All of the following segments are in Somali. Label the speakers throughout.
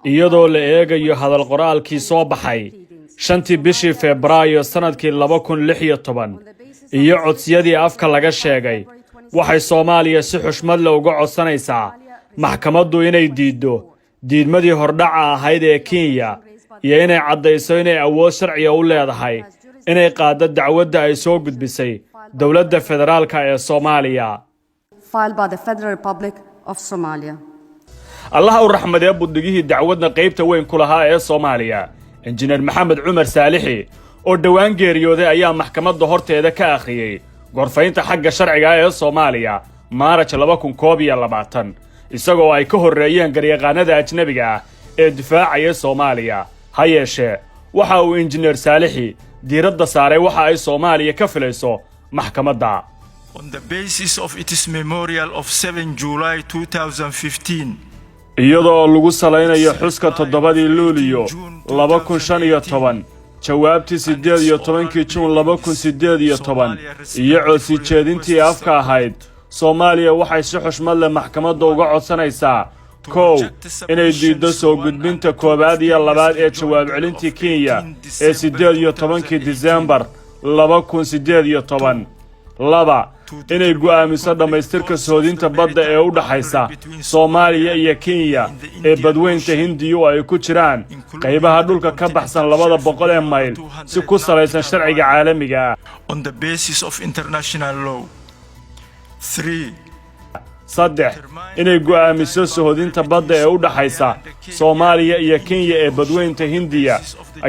Speaker 1: iyadoo la eegayo hadal qoraalkii soo baxay 5 bishii Febraayo sanadkii 2016 iyo codsiyadii afka laga sheegay waxay Soomaaliya si xushmad leh uga codsanaysaa maxkamaddu inay diidmadii hordhaca ahayd ee Kenya iyo inay caddeyso inay awood sharci u leedahay inay qaado dacwadda ay soo gudbisay dawladda federaalka ee Soomaaliya Allah u raxmadee buddigihii dacwadna qaybta weyn ku lahaa ee Soomaaliya injineer Maxamed Cumar Saalixi oo dhawaan geeriyooday ayaa maxkamadda horteeda ka akhriyay gorfaynta xagga sharciga ee Soomaaliya Maarch 2022 isagoo ay ka horeeyeen garyaqaanada ajnabiga ah ee difaacaya Soomaaliya ha yeeshee waxa uu injineer Saalixi diiradda saaray waxa ay Soomaaliya ka filayso maxkamadda
Speaker 2: on the basis of its memorial of 7 July 2015
Speaker 1: iyadoo lagu salaynayo xuska 7 Luulyo 2015 jawaabtii 18 Juun 2018 iyo codsi jeedintii afka ahayd Soomaaliya waxay si xushmad leh maxkamadda uga codsanaysaa kow inay diido soo gudbinta koobaad iyo labaad ee jawaab celintii Kenya ee 18 December 2018 laba inay go'aamiso dhamaystirka soodinta badda ee u dhaxaysa Soomaaliya iyo Kenya ee badweynta Hindiya ay ku jiraan qaybaha dhulka ka baxsan 200 mayl si ku salaysan sharciga caalamiga ah
Speaker 2: on the basis of international law 3
Speaker 1: saddex inay go'aamiso soodinta badda ee u dhaxaysa Soomaaliya iyo Kenya ee badweynta Hindiya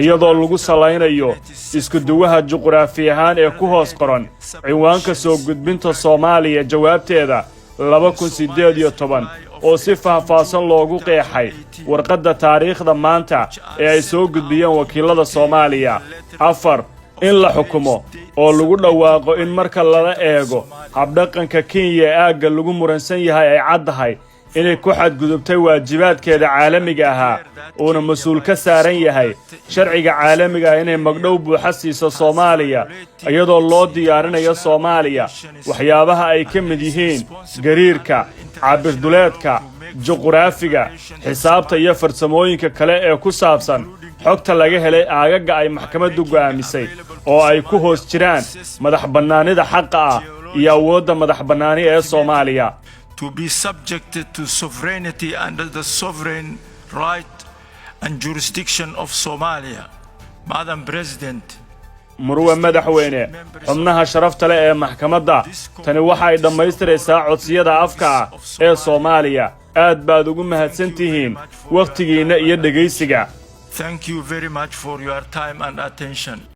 Speaker 1: iyadoo lagu salaynayo isku duwaha juqraafi ahaan ee ku hoos qoran ciwaanka soo gudbinta Soomaaliya jawaabteeda 2018 oo si faahfaahsan loogu qeexay warqadda taariikhda maanta ee ay soo gudbiyeen wakiilada Soomaaliya afar in la xukumo oo lagu dhawaaqo in marka lala eego habdhaqanka Kenya aagga lagu muransan yahay ay caddahay inay ku xadgudubtay waajibaadkeeda caalamiga ah oo mas'uul ka saaran yahay sharciga caalamiga inay magdhow buuxa siiso Soomaaliya iyadoo loo diyaarinayo Soomaaliya waxyaabaha ay ka mid yihiin gariirka cabirduleedka juqraafiga xisaabta iyo farsamooyinka kale ee ku saabsan xogta laga helay aagaga ay maxkamaddu go'aamisay oo ay ku hoos jiraan madax bannaanida xaqa ah iyo awoodda madax bannaani ee Soomaaliya
Speaker 2: to be subjected to sovereignty under the sovereign right and jurisdiction of Somalia. Madam President,
Speaker 1: Marwa madaxweyne xubnaha sharafta leh ee maxkamadda tani waxa ay dhamaystiraysaa codsiyada afka ah ee Soomaaliya aad baad ugu mahadsantihiin waqtigiina iyo dhageysiga.
Speaker 2: Thank you very much for your time and attention.